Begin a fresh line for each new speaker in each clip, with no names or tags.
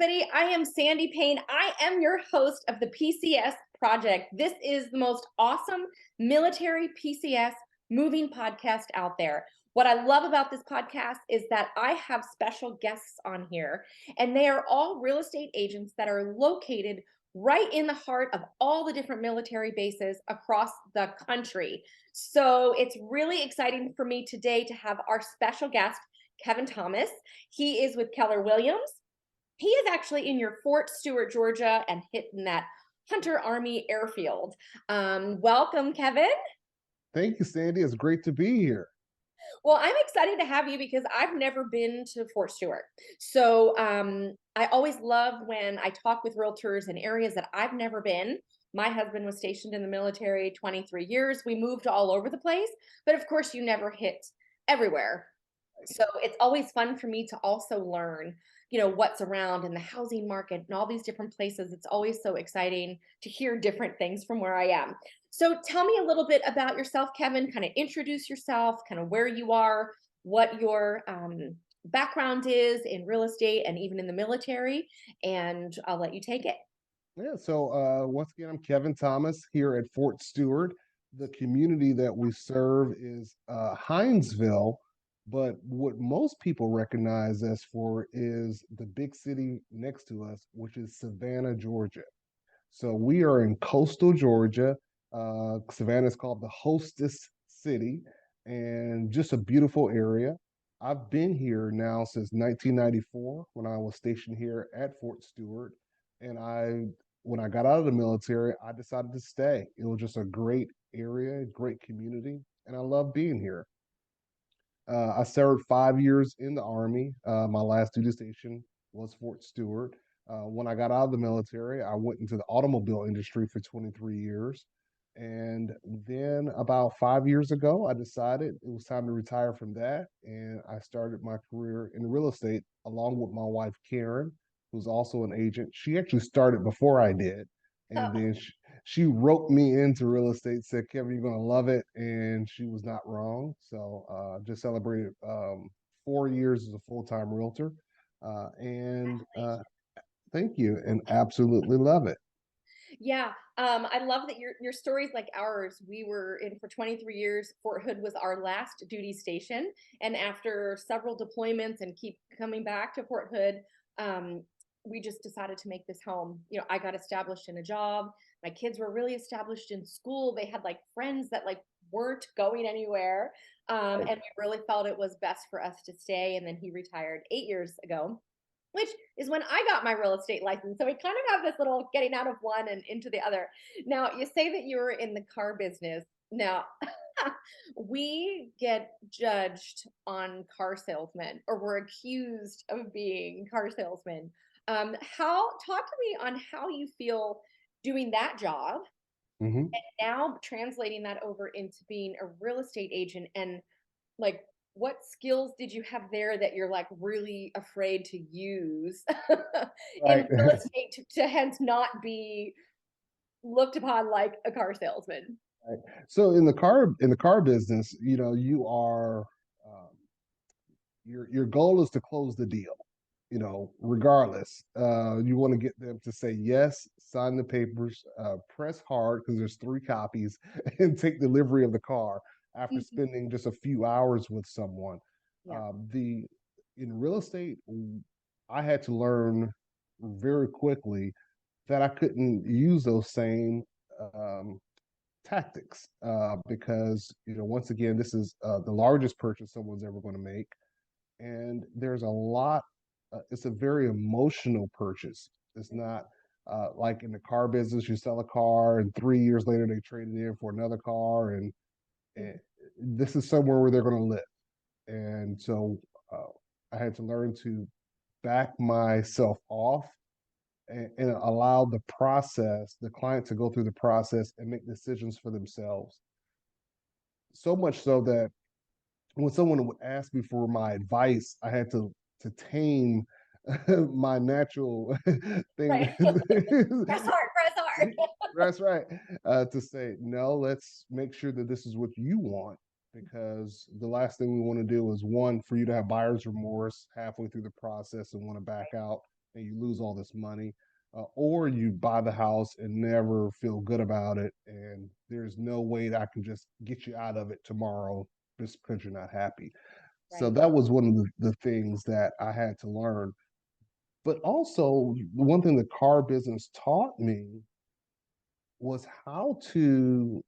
everybody. I am Sandee Payne. I am your host of the PCS project. This is the most awesome military PCS moving podcast out there. What I love about this podcast is that I have special guests on here, and they are all real estate agents that are located right in the heart of all the different military bases across the country. So it's really exciting for me today to have our special guest, Kevin Thomas. He is with Keller Williams. He is actually in your Fort Stewart, Georgia, and hitting that Hunter Army airfield. Welcome, Kevin.
Thank you, Sandy. It's great to be here.
Well, I'm excited to have you because I've never been to Fort Stewart. So I always love when I talk with realtors in areas that I've never been. My husband was stationed in the military 23 years. We moved all over the place, but of course, you never hit everywhere. So it's always fun for me to also learn, what's around in the housing market and all these different places. It's always so exciting to hear different things from where I am. So tell me a little bit about yourself, Kevin. Kind of introduce yourself, kind of where you are, what your background is in real estate and even in the military, and I'll let you take it.
Once again, I'm Kevin Thomas here at Fort Stewart. The community that we serve is Hinesville, but what most people recognize us for is the big city next to us, which is Savannah, Georgia. So we are in coastal Georgia. Savannah is called the hostess city and just a beautiful area. I've been here now since 1994 when I was stationed here at Fort Stewart. And when I got out of the military, I decided to stay. It was just a great area, great community, and I love being here. I served 5 years in the Army. My last duty station was Fort Stewart. When I got out of the military, I went into the automobile industry for 23 years. And then about 5 years ago, I decided it was time to retire from that. And I started my career in real estate along with my wife, Karen, who's also an agent. She actually started before I did. And then she roped me into real estate, said, Kevin, you're going to love it. And she was not wrong. So just celebrated 4 years as a full-time realtor. Thank you. And absolutely love it.
Yeah, I love that your stories like ours. We were in for 23 years. Fort Hood was our last duty station, and after several deployments and keep coming back to Fort Hood, we just decided to make this home. I got established in a job. My kids were really established in school. They had like friends that like weren't going anywhere, and we really felt it was best for us to stay. And then he retired 8 years ago, which is when I got my real estate license. So we kind of have this little getting out of one and into the other. Now, you say that you were in the car business. Now, we get judged on car salesmen, or we're accused of being car salesmen. How talk to me on how you feel doing that job
Mhm.
and now translating that over into being a real estate agent, and like what skills did you have there that you're like really afraid to use in
Right.
real estate to hence not be looked upon like a car salesman?
Right. So in the car business, you are um, your goal is to close the deal. Regardless, you want to get them to say yes, sign the papers, press hard because there's three copies, and take delivery of the car after
Mhm.
spending just a few hours with someone.
Yeah.
The In real estate, I had to learn very quickly that I couldn't use those same um, tactics because once again this is the largest purchase someone's ever going to make, and there's a lot. It's a very emotional purchase. It's not like in the car business, you sell a car and 3 years later they trade it in for another car, and this is somewhere where they're going to live. And so uh, I had to learn to back myself off and allow the client to go through the process and make decisions for themselves. So much so that when someone would ask me for my advice, I had to tame my natural thing.
Right. Press hard, press hard.
That's right. To say no, let's make sure that this is what you want, because the last thing we want to do is, one, for you to have buyer's remorse halfway through the process and want to back out, and you lose all this money, or you buy the house and never feel good about it, and there's no way that I can just get you out of it tomorrow just because you're not happy. So
Right.
that was one of the things that I had to learn. But also, one thing the car business taught me was how to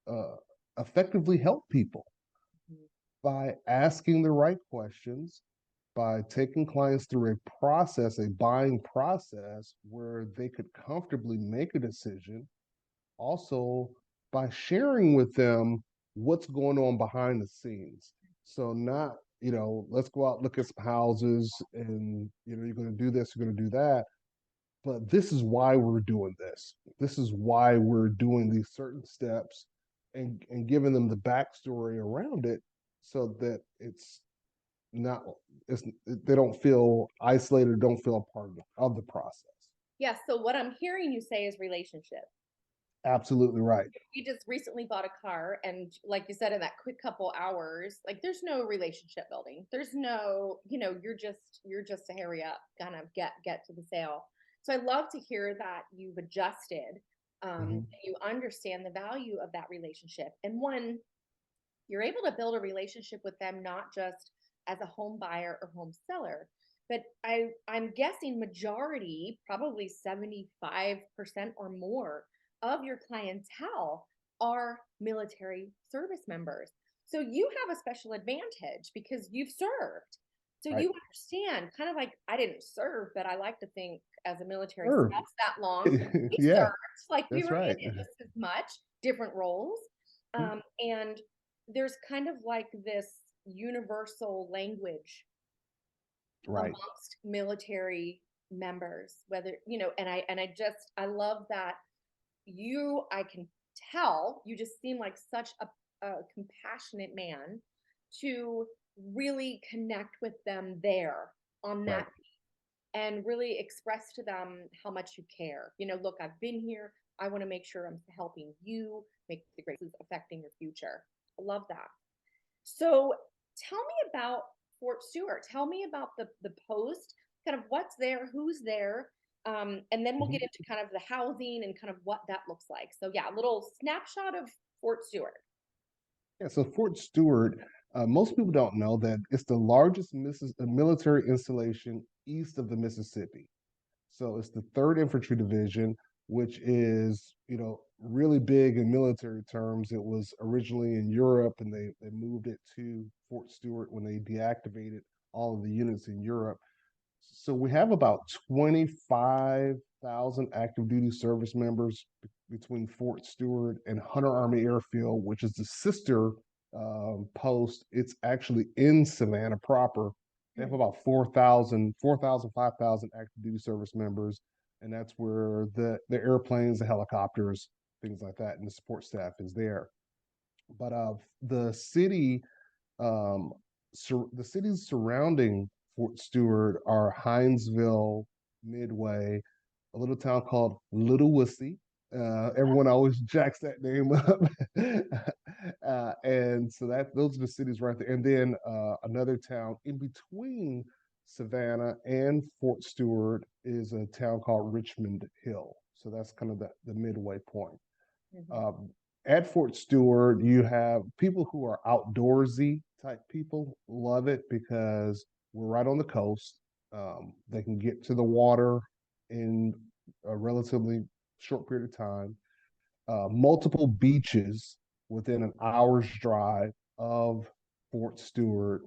uh, effectively help people
Mhm.
by asking the right questions, by taking clients through a process, a buying process where they could comfortably make a decision. Also, by sharing with them what's going on behind the scenes. So, not, let's go out, look at some houses, and, you're going to do this, you're going to do that. But this is why we're doing this. This is why we're doing these certain steps, and giving them the backstory around it so that not they don't feel isolated, don't feel a part of the process.
Yeah. So what I'm hearing you say is relationship.
Absolutely right.
We just recently bought a car, and like you said, in that quick couple hours, like there's no relationship building. There's no, you're just a hurry up, kind of get to the sale. So I love to hear that you've adjusted,
Mhm.
you understand the value of that relationship. And one, you're able to build a relationship with them not just as a home buyer or home seller, but I'm guessing majority, probably 75% or more of your clientele are military service members. So you have a special advantage because you've served. So
Right.
you understand, kind of like I didn't serve, but I like to think as a military
Sure.
spouse that long, we
Yeah,
served, like we
that's
were in
right.
it just as much, different roles. And there's kind of like this universal language
Right.
amongst military members, whether, and I love that I can tell you just seem like such a compassionate man to really connect with them there on that,
Right.
and really express to them how much you care. Look, I've been here. I want to make sure I'm helping you make the great affecting your future. I love that. So tell me about Fort Stewart. Tell me about the post, kind of what's there, who's there, and then we'll
Mhm.
get into kind of the housing and kind of what that looks like. So yeah, a little snapshot of Fort Stewart.
Yeah, so Fort Stewart, most people don't know that it's the largest military installation east of the Mississippi. So it's the 3rd Infantry Division, which is, really big in military terms. It was originally in Europe, and they moved it to Fort Stewart when they deactivated all of the units in Europe. So we have about 25,000 active duty service members between Fort Stewart and Hunter Army Airfield, which is the sister post. It's actually in Savannah proper. They have
Hmm.
about 5,000 active duty service members, and that's where the airplanes, the helicopters, things like that, and the support staff is there. But the city the cities surrounding Fort Stewart are Hinesville, Midway, a little town called Little Wussy. Everyone always jacks that name up, and so those are the cities right there. And then another town in between Savannah and Fort Stewart is a town called Richmond Hill. So that's kind of the midway point.
Hmm.
Um, at Fort Stewart, you have people who are outdoorsy type people, love it because we're right on the coast. They can get to the water in a relatively short period of time. Multiple beaches within an hour's drive of Fort Stewart.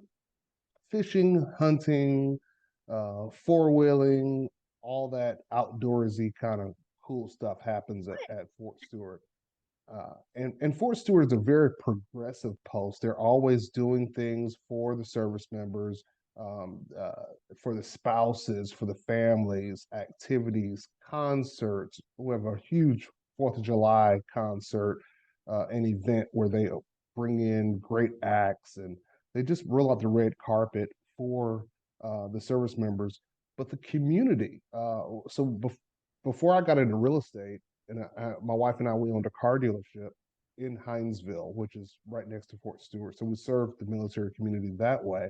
Fishing, hunting, four wheeling, all that outdoorsy kind of cool stuff happens at Fort Stewart. And Fort Stewart is a very progressive post. They're always doing things for the service members, for the spouses, for the families, activities, concerts. We have a huge Fourth of July concert, an event where they bring in great acts, and they just roll out the red carpet for the service members. But the community. Before I got into real estate, and my wife and I, we owned a car dealership in Hinesville, which is right next to Fort Stewart. So we served the military community that way,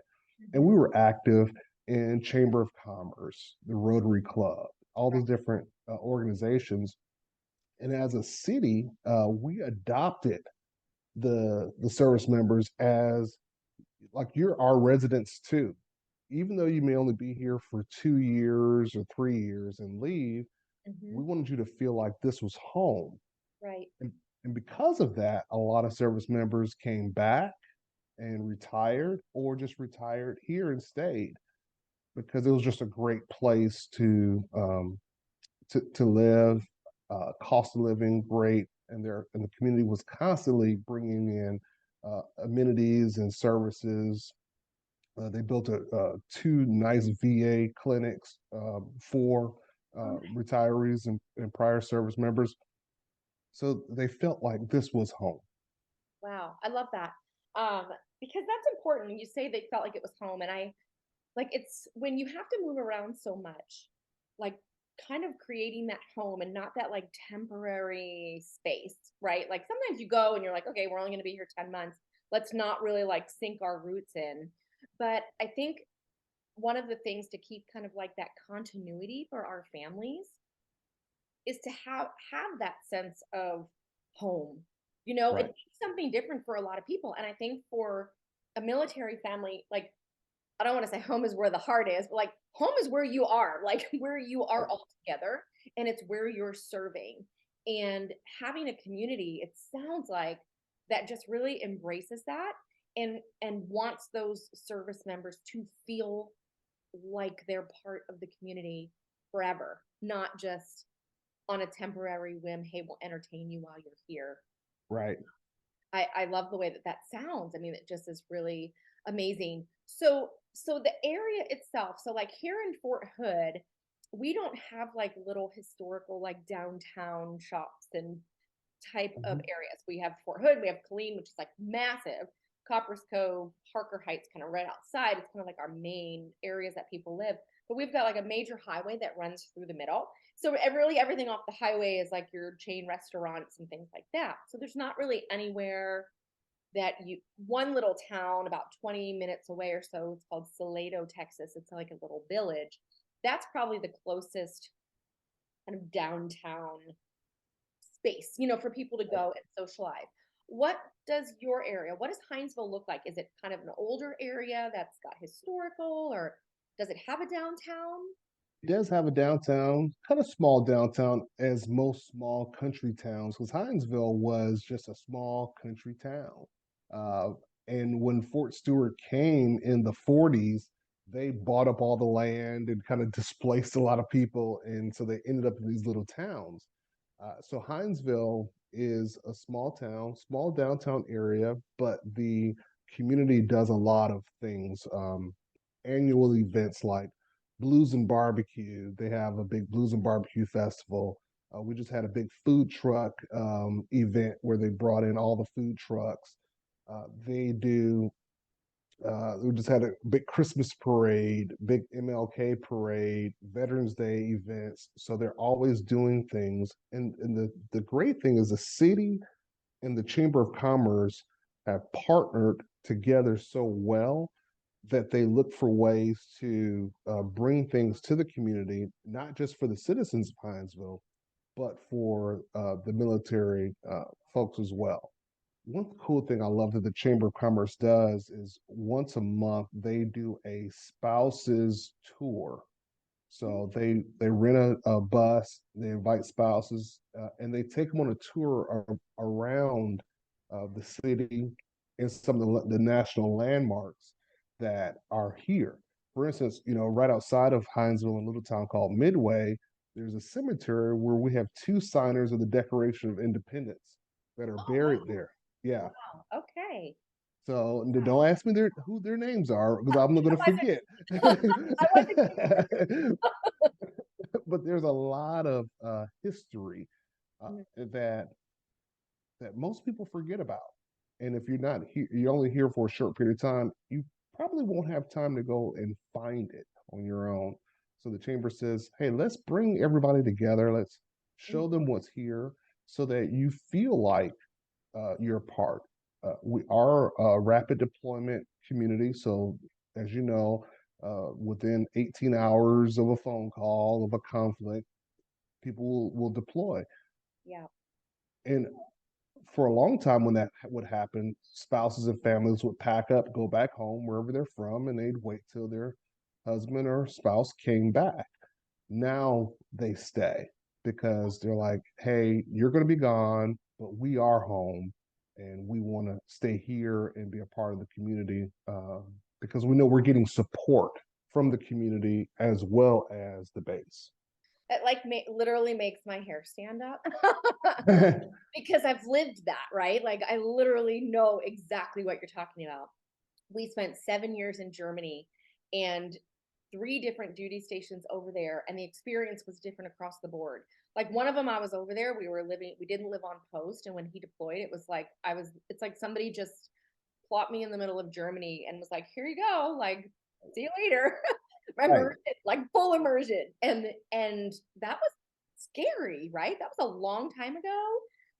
and
Hmm.
we were active. in Chamber of Commerce, the Rotary Club, all
Right.
those different organizations. And as a city, we adopted the service members as like you're our residents too. Even though you may only be here for 2 years or 3 years and leave, we
Hmm.
wanted you to feel like this was home.
Right.
And, and because of that, a lot of service members came back and retired or just retired here and stayed because it was just a great place to live. Cost of living great, and the community was constantly bringing in amenities and services. They built two nice VA clinics for
Oh,
retirees and prior service members, so they felt like this was home.
wow. I love that. Um, because that's important. You say they felt like it was home, and I like it's when you have to move around so much, like kind of creating that home and not that like temporary space, right? Like sometimes you go and you're like, okay, we're only going to be here 10 months. Let's not really like sink our roots in. But I think one of the things to keep kind of like that continuity for our families is to have that sense of home. You know, it
Right,
takes something different for a lot of people. And I think for a military family, like I don't want to say home is where the heart is, but like home is where you are, like where you are
right,
all together and it's where you're serving. And having a community, it sounds like that just really embraces that and wants those service members to feel like they're part of the community forever, not just on a temporary whim, hey, we'll entertain you while you're here.
right.
I love the way that that sounds. I mean, it just is really amazing. So the area itself, so like here in Fort Hood, we don't have like little historical like downtown shops and type of
Mhm.
areas. We have Fort Hood, we have Killeen, which is like massive. Coppers Cove, Parker Heights, kind of right outside. It's kind of like our main areas that people live. But we've got like a major highway that runs through the middle. So really everything off the highway is like your chain restaurants and things like that. So there's not really anywhere that you one little town about 20 minutes away or so. It's called Salado, Texas. It's like a little village. That's probably the closest kind of downtown space, for people to go and socialize. What does your area, what does Hinesville look like? Is it kind of an older area that's got historical, or does it have a downtown?
It does have a downtown, kind of small downtown, as most small country towns, because Hinesville was just a small country town. Uh, and when Fort Stewart came in the 40s, they bought up all the land and kind of displaced a lot of people. And so they ended up in these little towns. So Hinesville is a small town, small downtown area, but the community does a lot of things. Annual events like Blues and Barbecue. They have a big Blues and Barbecue festival. We just had a big food truck event where they brought in all the food trucks. They do. We just had a big Christmas parade, big MLK parade, Veterans Day events. So they're always doing things. And the great thing is the city and the Chamber of Commerce have partnered together so well that they look for ways to bring things to the community, not just for the citizens of Hinesville, but for the military folks as well. One cool thing I love that the Chamber of Commerce does is once a month they do a spouses tour. So they rent a bus, they invite spouses, and they take them on a tour around the city and some of the national landmarks that are here. For instance, right outside of Hinesville, in a little town called Midway, there's a cemetery where we have two signers of the Declaration of Independence that are
Oh,
buried
wow.
there. Yeah.
Wow. Okay.
So don't ask me who their names are because I'm not
I
going to
wasn't,
forget.
I wasn't sure.
But there's a lot of history uh,
Mhm.
that most people forget about. And if you're not here, you're only here for a short period of time, you probably won't have time to go and find it on your own. So the chamber says, hey, let's bring everybody together. Let's show them what's here so that you feel like you're a part. We are a rapid deployment community. So, as you know, within 18 hours of a phone call, of a conflict, people will deploy.
Yeah.
And for a long time, when that would happen, spouses and families would pack up, go back home, wherever they're from, and they'd wait till their husband or spouse came back. Now they stay because they're like, hey, you're going to be gone, but we are home and we want to stay here and be a part of the community because we know we're getting support from the community as well as the base.
It like literally makes my hair stand up because I've lived that, right? Like I literally know exactly what you're talking about. We spent 7 years in Germany and three different duty stations over there, and the experience was different across the board. Like one of them, I was over there, we didn't live on post, and when he deployed, it was like it's like somebody just plopped me in the middle of Germany and was like, "Here you go, like see you later."
Right.
Immersion, like full immersion, and that was scary, right? That was a long time ago.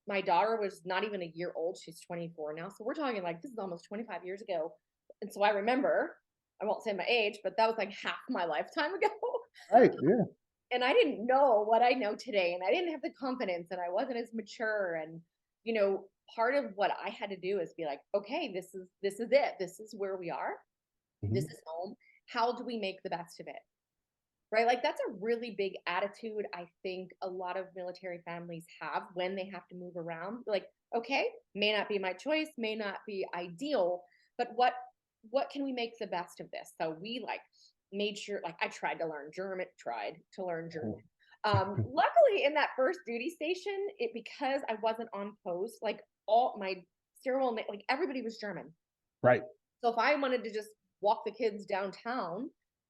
My daughter was not even a year old. She's 24 now, so we're talking like this is almost 25 years ago. And so I remember, I won't say my age, but that was like half my lifetime ago.
Right. Yeah.
And I didn't know what I know today, and I didn't have the confidence, and I wasn't as mature. And you know, part of what I had to do is be like, okay, this is it. This is where we are. This
Mhm.
is home. How do we make the best of it? Right? Like that's a really big attitude I think a lot of military families have when they have to move around. Like, okay, may not be my choice, may not be ideal, but what can we make the best of this? So we like made sure, like I tried to learn German. Luckily in that first duty station, it because I wasn't on post, like all my sterile, like everybody was German.
Right.
So if I wanted to just walk the kids downtown,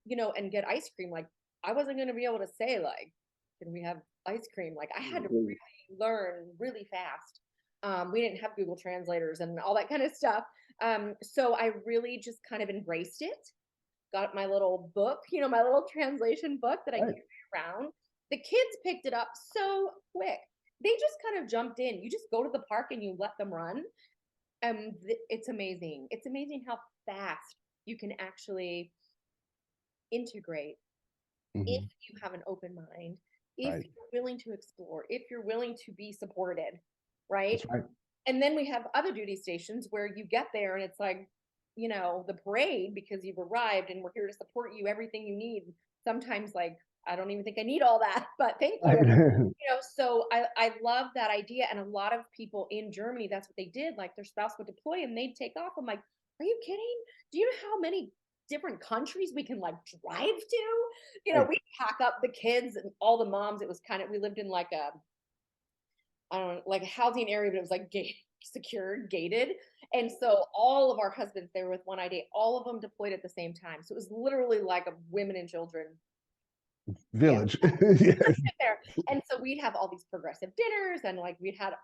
and get ice cream, like I wasn't going to be able to say like, "Can we have ice cream?" Like I had to
Mhm.
really learn really fast. We didn't have Google translators and all that kind of stuff. So I really just kind of embraced it. Got my little book, my little translation book that I
Right.
carry around. The kids picked it up so quick. They just kind of jumped in. You just go to the park and you let them run. It's amazing. It's amazing how fast you can actually integrate if
Mhm.
you have an open mind, if
Right.
you're willing to explore, if you're willing to be supported, right?
That's right.
And then we have other duty stations where you get there and it's like, the parade because you've arrived and we're here to support you, everything you need. Sometimes, like, I don't even think I need all that, but thank you.
Right.
So I love that idea. And a lot of people in Germany, that's what they did. Like their spouse would deploy and they'd take off. I'm like, are you kidding? Do you know how many different countries we can like drive to?
Right.
We pack up the kids and all the moms. It was kind of, we lived in like I don't know, like a housing area, but it was like secured, gated. And so all of our husbands, they were with one ID, all of them deployed at the same time. So it was literally like a women and children. Yeah,
Village. Yes.
there. And so we'd have all these progressive dinners and like we had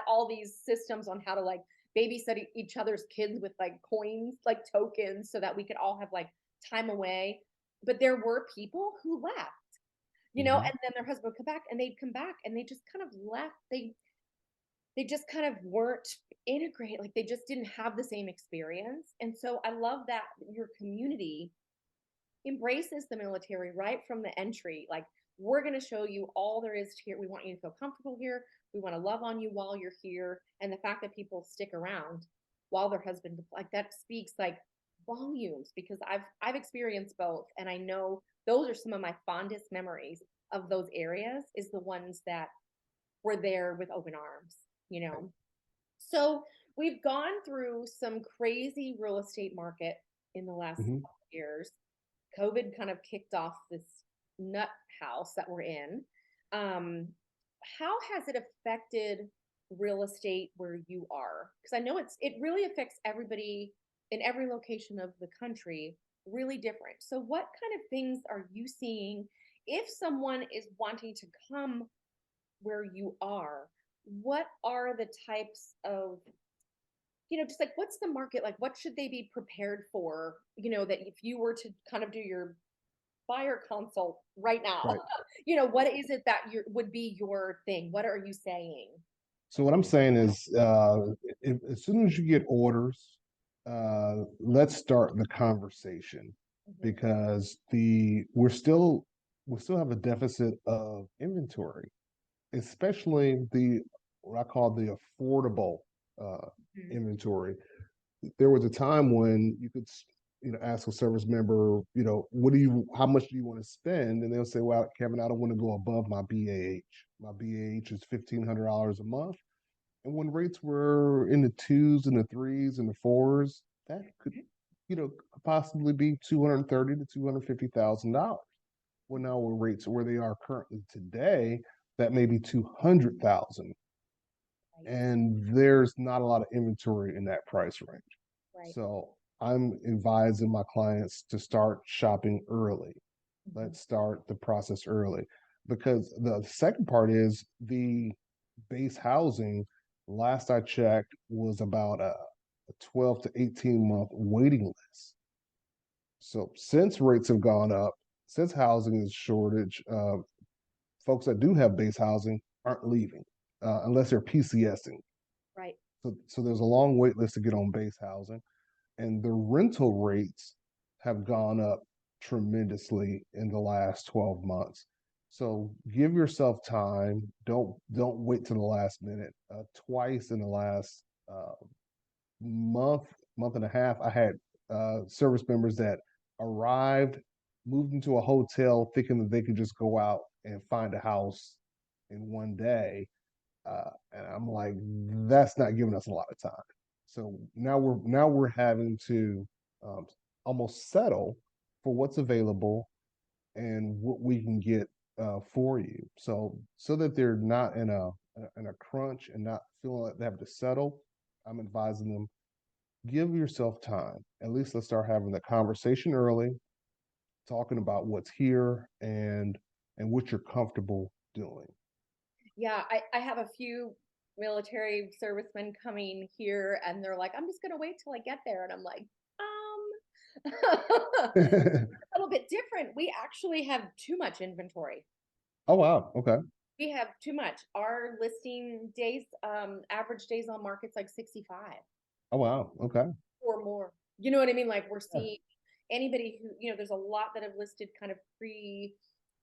all these systems on how to like babysit each other's kids with like coins, like tokens, so that we could all have like time away. But there were people who left,
Mhm.
and then their husband would come back and they'd come back and they just kind of left. They just kind of weren't integrated, like they just didn't have the same experience. And so I love that your community embraces the military right from the entry. Like, we're going to show you all there is here. We want you to feel comfortable here. We want to love on you while you're here. And the fact that people stick around while their husband, like that speaks like volumes, because I've experienced both, and I know those are some of my fondest memories of those areas, is the ones that were there with open arms. So we've gone through some crazy real estate market in the last
Mhm.
couple of years. COVID kind of kicked off this nut house that we're in. Um, how has it affected real estate where you are? Because I know it really affects everybody in every location of the country, really different. So what kind of things are you seeing if someone is wanting to come where you are? What are the types of, just like what's the market like? What should they be prepared for? That if you were to kind of do your buyer consult right now,
Right.
what is it that would be your thing? What are you saying?
So what I'm saying is, as soon as you get orders, let's start the conversation.
Mhm.
because we still have a deficit of inventory, especially the what I call the affordable uh,
Mhm.
inventory. There was a time when you could ask a service member, how much do you want to spend, and they'll say, well, Kevin, I don't want to go above my BAH. My BAH is $1,500 a month, and when rates were in the twos and the threes and the fours, that could possibly be 230 to $250,000. Well, now with rates where they are currently today, that may be 200,000,
Right,
and there's not a lot of inventory in that price range.
right.
So I'm advising my clients to start shopping early.
Mhm.
Let's start the process early, because the second part is the base housing. Last I checked was about a 12 to 18-month waiting list. So since rates have gone up, since housing is shortage, folks that do have base housing aren't leaving unless they're PCSing.
Right.
So there's a long wait list to get on base housing, and the rental rates have gone up tremendously in the last 12 months. So give yourself time. Don't wait to the last minute. Twice in the last month, month and a half, I had service members that arrived, moved into a hotel thinking that they could just go out and find a house in one day. And I'm like, that's not giving us a lot of time. So now we're having to um, almost settle for what's available and what we can get for you. So that they're not in a crunch and not feeling like they have to settle. I'm advising them, give yourself time. At least let's start having the conversation early, talking about what's here and what you're comfortable doing.
Yeah, I have a few military servicemen coming here and they're like, I'm just gonna wait till I get there. And I'm like, a little bit different. We actually have too much inventory.
Oh wow. Okay.
We have too much. Our listing days, average days on market's like 65
Oh wow. Okay.
or more. You know what I mean? Like we're
Yeah.
seeing anybody who, there's a lot that have listed kind of pre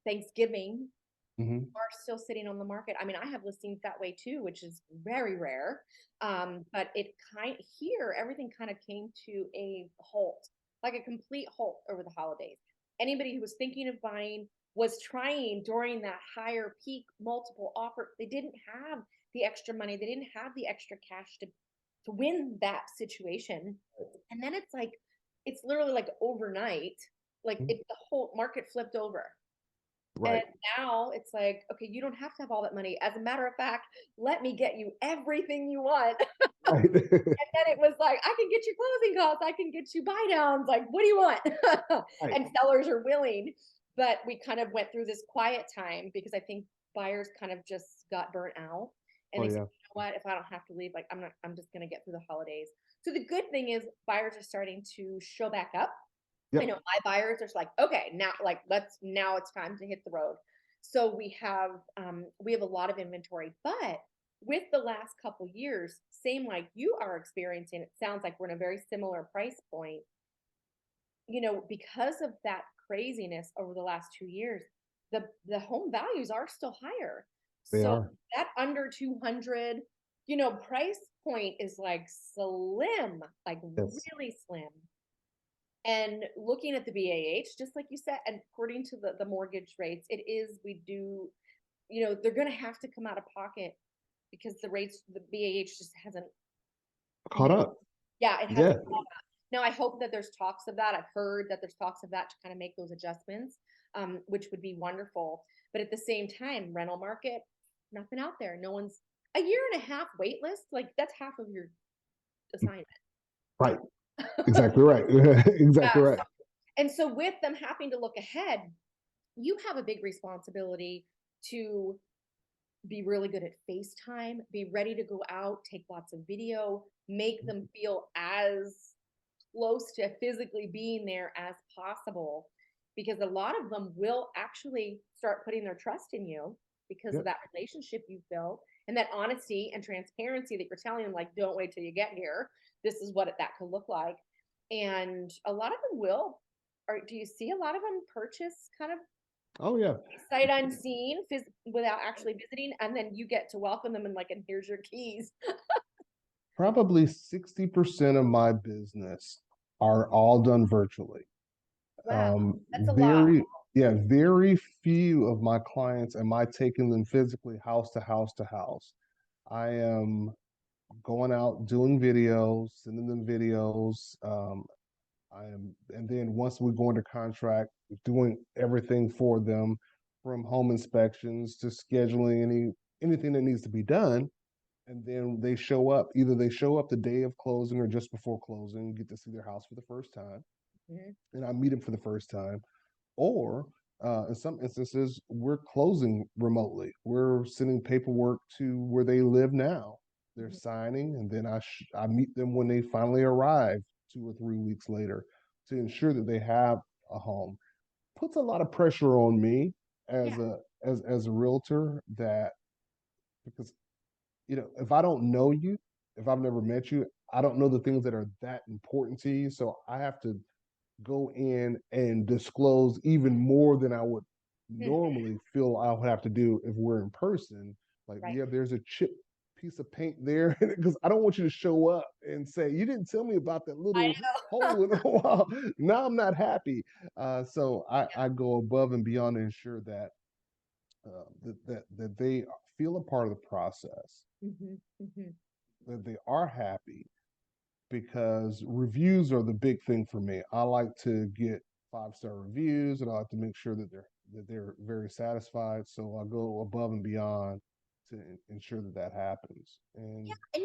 Thanksgiving
Hmm.
are still sitting on the market. I mean, I have listings that way too, which is very rare. But it kind here, everything kind of came to a halt, like a complete halt over the holidays. Anybody who was thinking of buying was trying during that higher peak multiple offer. They didn't have the extra money. They didn't have the extra cash to win that situation. And then it's like it's literally like overnight, like
Mhm.
it the whole market flipped over. And
Right.
now it's like, okay, you don't have to have all that money. As a matter of fact, let me get you everything you want.
Right.
And then it was like, I can get you closing costs, I can get you buy downs. Like, what do you want?
Right.
And sellers are willing. But we kind of went through this quiet time because I think buyers kind of just got burnt out. And
Oh
they said,
yeah.
you know what, if I don't have to leave, like I'm just gonna get through the holidays. So the good thing is buyers are starting to show back up. I know
Yep.
my buyers are like, okay, now like now it's time to hit the road. So we have a lot of inventory, but with the last couple years, same like you are experiencing, it sounds like we're in a very similar price point. Because of that craziness over the last 2 years, the home values are still higher.
They
So
are.
that under 200, price point is like slim, like
Yes.
really slim. And looking at the BAH, just like you said, and according to the mortgage rates, it is, we do, they're going to have to come out of pocket because the BAH just hasn't,
Caught
moved.
up.
Yeah, it hasn't.
Yeah.
Now, I hope that there's talks of that. I've heard that there's talks of that to kind of make those adjustments, which would be wonderful. But at the same time, rental market, nothing out there. No one's a year and a half wait list. Like that's half of your assignment.
Right. Exactly right. Exactly
Yeah.
right.
And so with them having to look ahead, you have a big responsibility to be really good at FaceTime, be ready to go out, take lots of video, make them feel as close to physically being there as possible. Because a lot of them will actually start putting their trust in you because of
Yep.
that relationship you've built and that honesty and transparency that you're telling them, like, don't wait till you get here. This is what that could look like. And a lot of them will. or do you see a lot of them purchase kind of
Oh yeah,
sight unseen without actually visiting, and then you get to welcome them and like, and here's your keys.
probably 60% of my business are all done virtually.
Wow, that's a lot.
Very, yeah, very few of my clients am I taking them physically house to house to house. I am going out doing videos, sending them videos. I am, and then once we go into contract, doing everything for them, from home inspections to scheduling anything that needs to be done. And then they show up. Either they show up the day of closing or just before closing, get to see their house for the first time,
Mhm,
and I meet them for the first time. Or in some instances, we're closing remotely. We're sending paperwork to where they live now. They're
mhm.
signing, and then I meet them when they finally arrive 2 or 3 weeks later to ensure that they have a home. Puts a lot of pressure on me
Yeah.
as a realtor, that because if I don't know you, if I've never met you, I don't know the things that are that important to you. So I have to go in and disclose even more than I would
Mhm.
normally feel I would have to do if we're in person. Like,
Right.
yeah, there's a chip piece of paint there, because I don't want you to show up and say you didn't tell me about that
I
little
know.
hole in the wall. Now I'm not happy. So I go above and beyond to ensure that that they feel a part of the process,
Mhm, mhm.
that they are happy, because reviews are the big thing for me. I like to get 5-star reviews, and I like to make sure that they're very satisfied. So I go above and beyond to ensure that that happens.
Yeah,
And
and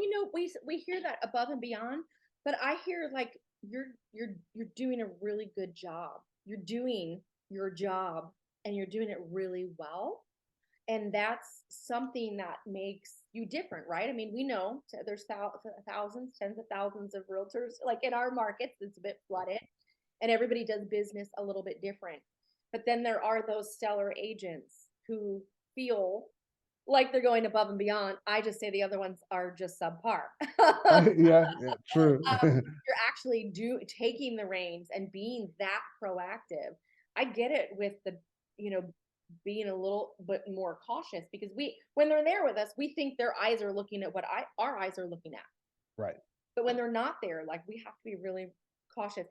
we hear that above and beyond, but I hear like you're doing a really good job. You're doing your job and you're doing it really well. And that's something that makes you different, right? I mean, we know there's thousands, tens of thousands of realtors like in our markets. It's a bit flooded, and everybody does business a little bit different. But then there are those stellar agents who feel like they're going above and beyond. I just say the other ones are just subpar.
yeah, yeah, true.
You're actually taking the reins and being that proactive. I get it with the, you know, being a little bit more cautious because when they're there with us, we think their eyes are looking at what our eyes are looking at.
Right.
But when they're not there, like we have to be really cautious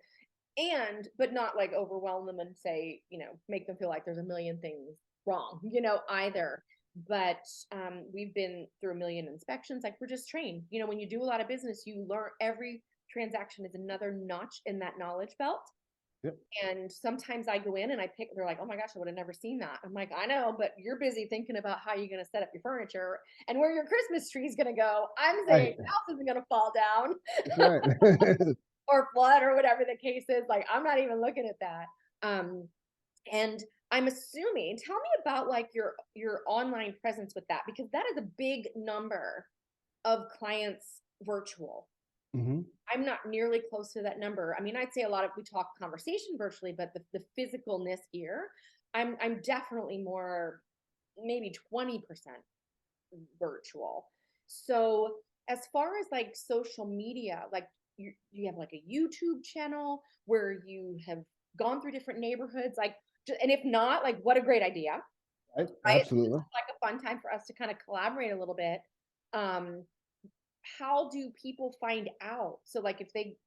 but not like overwhelm them and say, make them feel like there's a million things wrong, either. But we've been through a million inspections. Like we're just trained. When you do a lot of business, you learn every transaction is another notch in that knowledge belt.
Yep.
And sometimes I go in and they're like, oh my gosh, I would have never seen that. I'm like, I know, but you're busy thinking about how you're going to set up your furniture and where your Christmas tree is going to go. I'm saying
Right.
your house isn't going to fall down
That's right.
or flood or whatever the case is. Like, I'm not even looking at that. Um, and I'm assuming, tell me about like your online presence with that because that is a big number of clients virtual.
Hmm.
I'm not nearly close to that number. I mean, I'd say we talk conversation virtually, but the physicalness here, I'm definitely more maybe 20% virtual. So as far as like social media, like you have like a YouTube channel where you have gone through different neighborhoods, like, and if not, like, what a great idea,
Right.
right? So this
Absolutely.
is like a fun time for us to kind of collaborate a little bit. Um, how do people find out? So like if they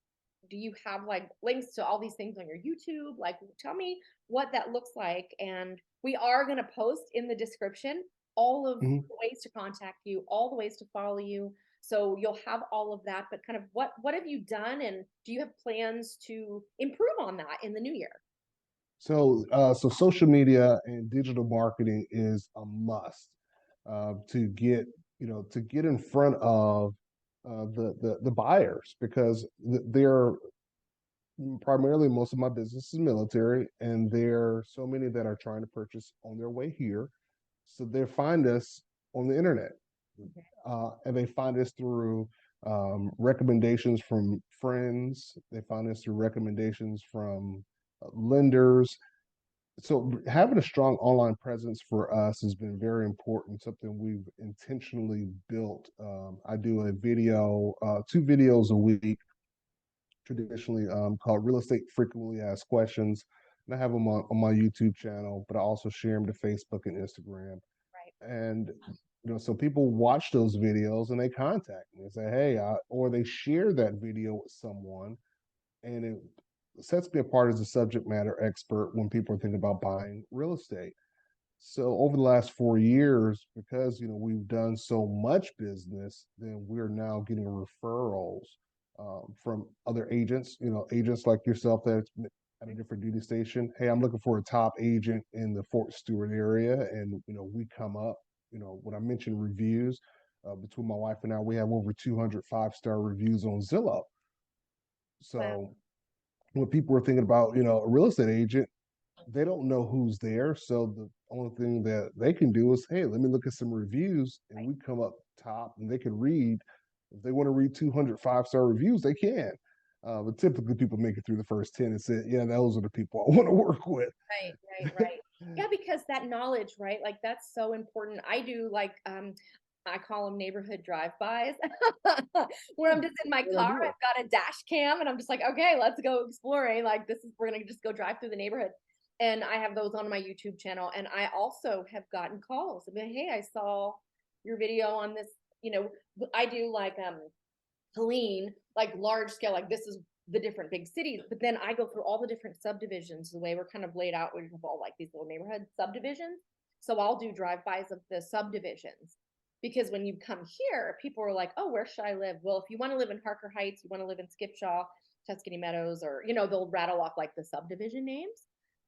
do you have like links to all these things on your YouTube? Like tell me what that looks like. And we are going to post in the description all of
Mhm.
the ways to contact you, all the ways to follow you. So you'll have all of that, but kind of what have you done and do you have plans to improve on that in the new year?
So social media and digital marketing is a must, to get in front of the buyers, because they're primarily, most of my business is military, and there are so many that are trying to purchase on their way here. So they find us on the internet,
Okay.
and they find us through recommendations from friends. They find us through recommendations from lenders. So having a strong online presence for us has been very important, something we've intentionally built. I do a video, 2 videos a week traditionally called Real Estate Frequently Asked Questions. And I have them on my YouTube channel, but I also share them to Facebook and Instagram.
Right.
And so people watch those videos and they contact me and say, "Hey," or they share that video with someone, and it sets me apart as a subject matter expert when people are thinking about buying real estate. So over the last 4 years, because we've done so much business, then we're now getting referrals from other agents. Agents like yourself that's at a different duty station. Hey, I'm looking for a top agent in the Fort Stewart area, and we come up. When I mentioned reviews, between my wife and I, we have over 200 5-star reviews on Zillow.
Wow.
So when people are thinking about a real estate agent, they don't know who's there. So the only thing that they can do is, hey, let me look at some reviews, and
Right.
we come up top, and they can read. If they want to read 200 5-star reviews, they can. But typically, people make it through the first 10 and say, yeah, those are the people I want to work with.
Right, right, right. Yeah, because that knowledge, right? Like that's so important. I do like I call them neighborhood drive-bys where
Yeah,
I'm just in my
great
car,
idea.
I've got a dash cam and I'm just like, okay, let's go exploring. Like we're gonna just go drive through the neighborhood. And I have those on my YouTube channel. And I also have gotten calls. I mean, hey, I saw your video on this, you know, I do like Helene, like large scale, like this is the different big cities. But then I go through all the different subdivisions. The way we're kind of laid out, we have all like these little neighborhood subdivisions. So I'll do drive-bys of the subdivisions because when you come here, people are like, "Oh, where should I live?" Well, if you want to live in Harker Heights, you want to live in Skipshaw, Tuscany Meadows, or they'll rattle off like the subdivision names.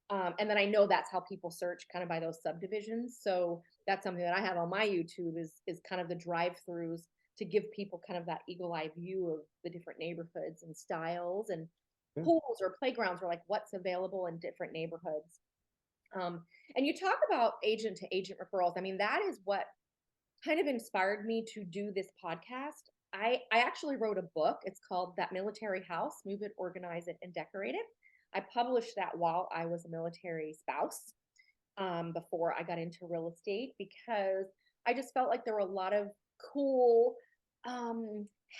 And then I know that's how people search kind of by those subdivisions. So that's something that I have on my YouTube is kind of the drive-throughs to give people kind of that eagle eye view of the different neighborhoods and styles and
Yeah,
pools or playgrounds or like what's available in different neighborhoods. And you talk about agent to agent referrals. I mean, that is what kind of inspired me to do this podcast. I actually wrote a book. It's called That Military House, Move It, Organize It, and Decorate It. I published that while I was a military spouse before I got into real estate because I just felt like there were a lot of cool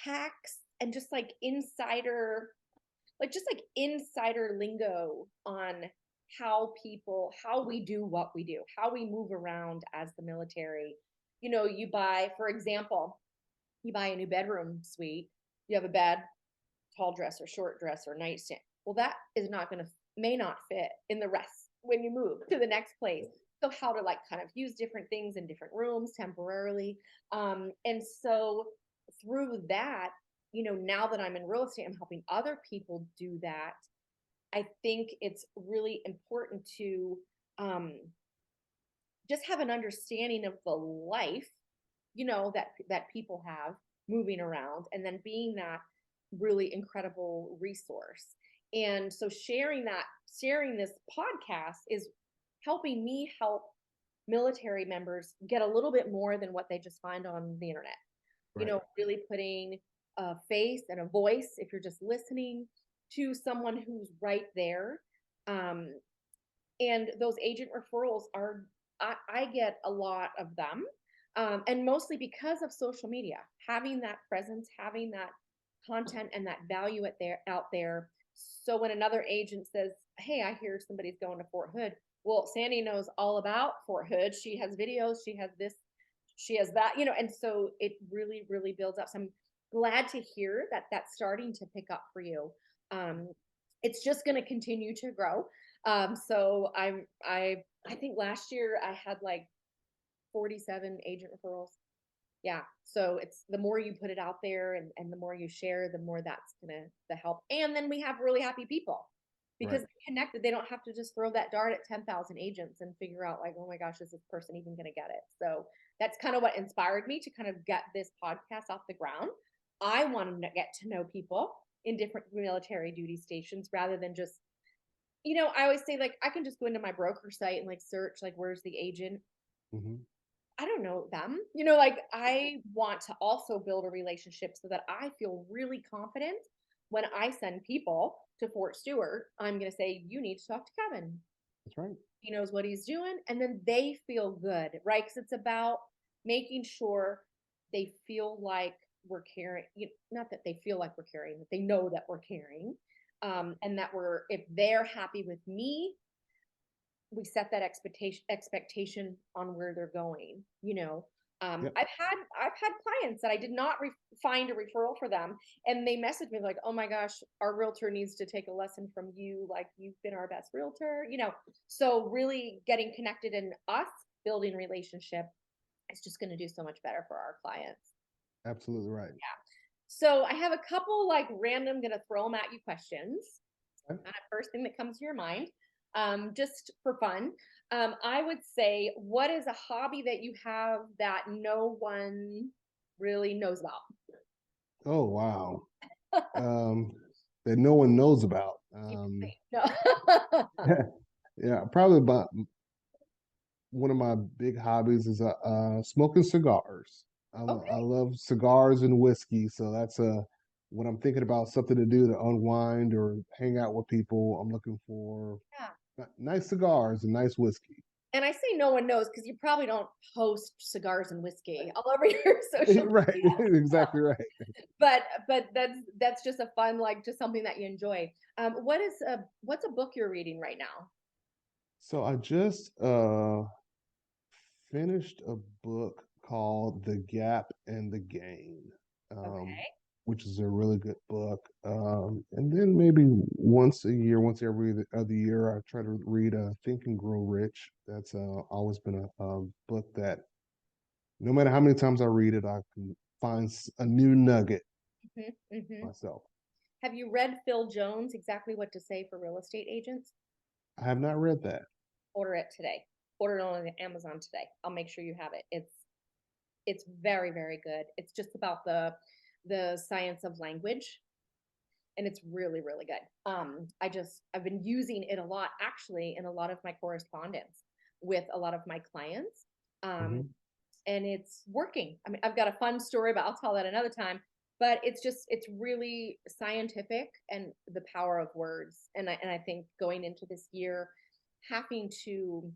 hacks and just like insider lingo on how we do what we do, how we move around as the military. You buy, for example, you buy a new bedroom suite, you have a bed, tall dresser, short dresser, nightstand. Well, that is not going to may not fit in the rest when you move to the next place. So how to like kind of use different things in different rooms temporarily. And so through that, now that I'm in real estate, I'm helping other people do that. I think it's really important to um, just have an understanding of the life, that people have moving around, and then being that really incredible resource. And so sharing this podcast is helping me help military members get a little bit more than what they just find on the internet.
right.
Really putting a face and a voice if you're just listening to someone who's right there. Um, and those agent referrals I get a lot of them, and mostly because of social media, having that presence, having that content and that value out there. So when another agent says, "Hey, I hear somebody's going to Fort Hood," well, Sandee knows all about Fort Hood. She has videos, she has this, she has that, and so it really, really builds up. So I'm glad to hear that that's starting to pick up for you. Um, it's just going to continue to grow. So I think last year I had like 47 agent referrals. Yeah. So it's the more you put it out there and the more you share, the more that's gonna the help. And then we have really happy people because
Right.
they're connected. They don't have to just throw that dart at 10,000 agents and figure out like, oh my gosh, is this person even gonna get it? So that's kind of what inspired me to kind of get this podcast off the ground. I want to get to know people in different military duty stations rather than just, I always say like I can just go into my broker site and like search like where's the agent.
Hmm.
I don't know them. Like I want to also build a relationship so that I feel really confident when I send people to Fort Stewart. I'm going to say, you need to talk to Kevin.
That's right.
He knows what he's doing. And then they feel good, right? Because it's about making sure they feel like we're caring, not that they feel like we're caring, that they know that we're caring. And that if they're happy with me, we set that expectation on where they're going,
Yep.
I've had clients that I did not find a referral for them, and they messaged me like, oh my gosh, our realtor needs to take a lesson from you, like you've been our best realtor, so really getting connected and us building relationship is just going to do so much better for our clients.
Absolutely right.
So I have a couple like random, gonna throw them at you questions.
Okay.
First thing that comes to your mind, just for fun. I would say, what is a hobby that you have that no one really knows about?
Oh, wow. That no one knows about.
No.
Yeah, probably about one of my big hobbies is smoking cigars. I
Okay.
love cigars and whiskey, so that's when I'm thinking about something to do to unwind or hang out with people. I'm looking for
Yeah.
nice cigars and nice whiskey.
And I say no one knows because you probably don't post cigars and whiskey all over your social
Right,
media.
exactly right.
But that's just a fun, like just something that you enjoy. What's a book you're reading right now?
So I just finished a book called The Gap and the Gain, um,
Okay.
which is a really good book. And then maybe once a year, once every other year, I try to read Think and Grow Rich. That's always been a book that no matter how many times I read it, I can find a new nugget
Hmm. Hmm.
myself.
Have you read Phil Jones, Exactly What to Say for Real Estate Agents?
I have not read that.
Order it today. Order it on Amazon today. I'll make sure you have it. It's very, very good. It's just about the science of language, and it's really, really good. I've been using it a lot actually in a lot of my correspondence with a lot of my clients. Um,
Hmm.
and it's working. I mean, I've got a fun story, but I'll tell that another time. But it's really scientific and the power of words. And I think going into this year, having to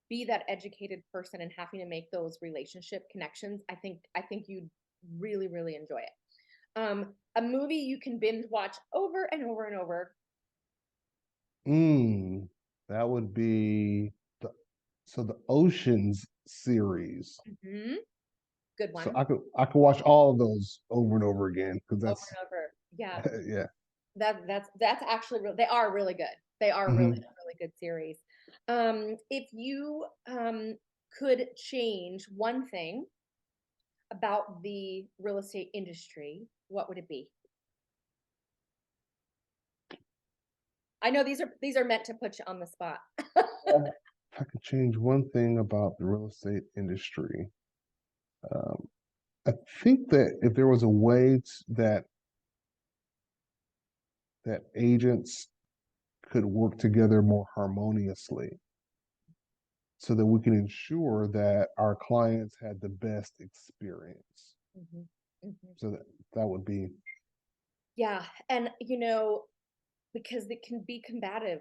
be that educated person and having to make those relationship connections, I think you'd really, really enjoy it. A movie you can binge watch over and over and over.
Mm, that would be the the Oceans series.
Hmm. Good
So
one.
I could watch all of those over and over again because
Over
that's
and over. Yeah,
yeah.
that's actually real. They are really good. They are really,
Hmm.
really good series. If you could change one thing about the real estate industry, what would it be? I know these are meant to put you on the spot.
If I could change one thing about the real estate industry, um, I think that if there was a way that agents could work together more harmoniously, so that we can ensure that our clients had the best experience.
Hmm. Hmm.
So that would be.
Yeah, and because it can be combative.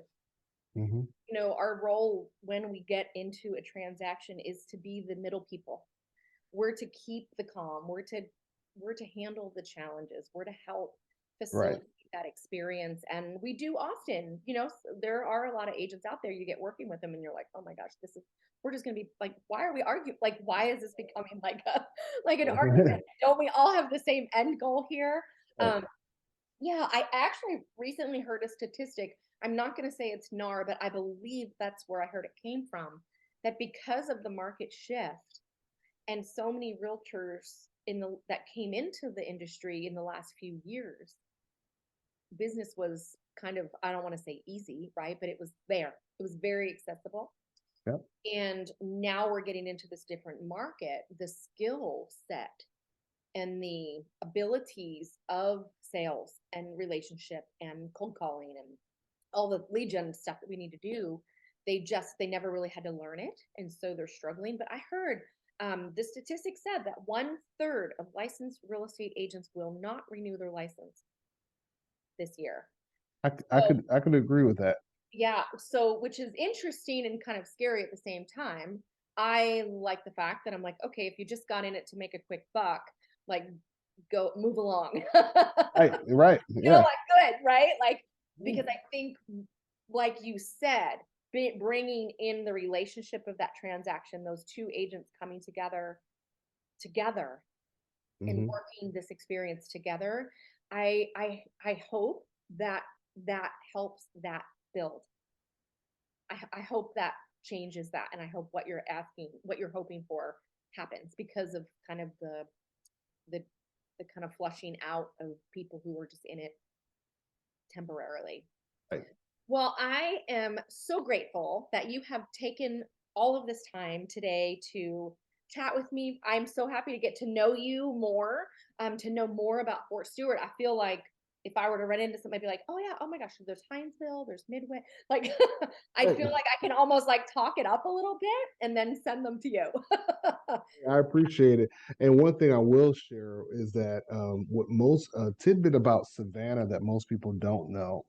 Hmm.
Our role when we get into a transaction is to be the middle people. We're to keep the calm. We're to handle the challenges. We're to help
Right.
facilitate that experience. And we do often, there are a lot of agents out there, you get working with them and you're like, oh my gosh, we're just going to be like, why are we arguing? Like, why is this becoming like like an argument? Don't we all have the same end goal here?
Right.
Um, yeah, I actually recently heard a statistic. I'm not going to say it's NAR, but I believe that's where I heard it came from. That because of the market shift and so many realtors that came into the industry in the last few years, business was kind of, I don't want to say easy, right? But it was there. It was very accessible.
Yep.
And now we're getting into this different market. The skill set and the abilities of sales and relationship and cold calling and all the lead gen stuff that we need to do, they never really had to learn it, and so they're struggling. But I heard the statistic said that 1/3 of licensed real estate agents will not renew their license this year. So
I could agree with that.
yeah, so which is interesting and kind of scary at the same time. I like the fact that I'm like, okay, if you just got in it to make a quick buck, like go move along.
Right. Yeah.
Like good, right? Like, because I think, like you said, bringing in the relationship of that transaction, those two agents coming together and
Hmm.
working this experience together, I hope that that helps that build. I hope that changes that, and I hope what you're hoping for happens because of kind of the the kind of flushing out of people who were just in it temporarily.
Right.
Well, I am so grateful that you have taken all of this time today to chat with me. I'm so happy to get to know you more, to know more about Fort Stewart. I feel like if I were to run into somebody, I'd be like, oh yeah, oh my gosh, there's Hinesville, there's Midway. Like, I
Right.
feel like I can almost like talk it up a little bit and then send them to you.
I appreciate it. And one thing I will share is that what most tidbit about Savannah that most people don't know,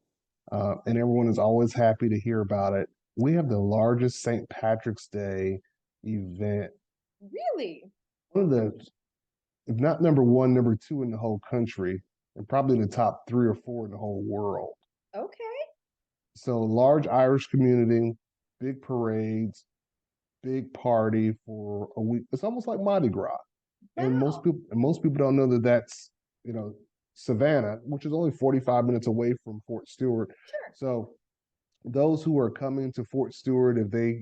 and everyone is always happy to hear about it. We have the largest St. Patrick's Day event,
Really?
one of the, if not number one, number two in the whole country, and probably in the top three or four in the whole world.
Okay.
So large Irish community, big parades, big party for a week. It's almost like Mardi Gras. And
Wow.
most people don't know that that's, you know, Savannah, which is only 45 minutes away from Fort Stewart.
Sure.
So those who are coming to Fort Stewart, if they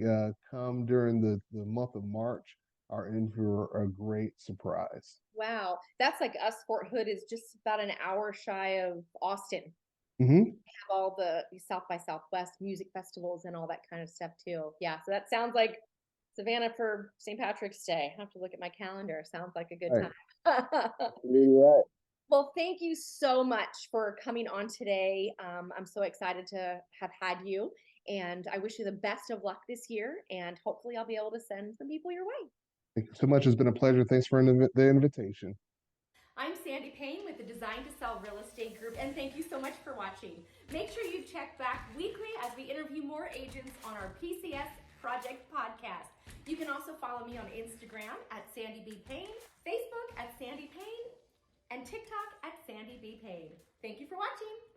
come during the month of March, are in for a great surprise.
Wow. That's like us. Fort Hood is just about an hour shy of Austin.
Hmm.
Have all the South by Southwest music festivals and all that kind of stuff too. Yeah, so that sounds like Savannah for St. Patrick's Day. I have to look at my calendar. Sounds like a good
Right.
time.
Absolutely right.
Well, thank you so much for coming on today. I'm so excited to have had you, and I wish you the best of luck this year. And hopefully, I'll be able to send some people your way.
Thank you so much. It's been a pleasure. Thanks for the invitation.
I'm Sandee Payne with the Design to Sell Real Estate Group, and thank you so much for watching. Make sure you check back weekly as we interview more agents on our PCS Project podcast. You can also follow me on Instagram at Sandee B. Payne, Facebook at Sandee Payne, and TikTok at Sandee B. Payne. Thank you for watching.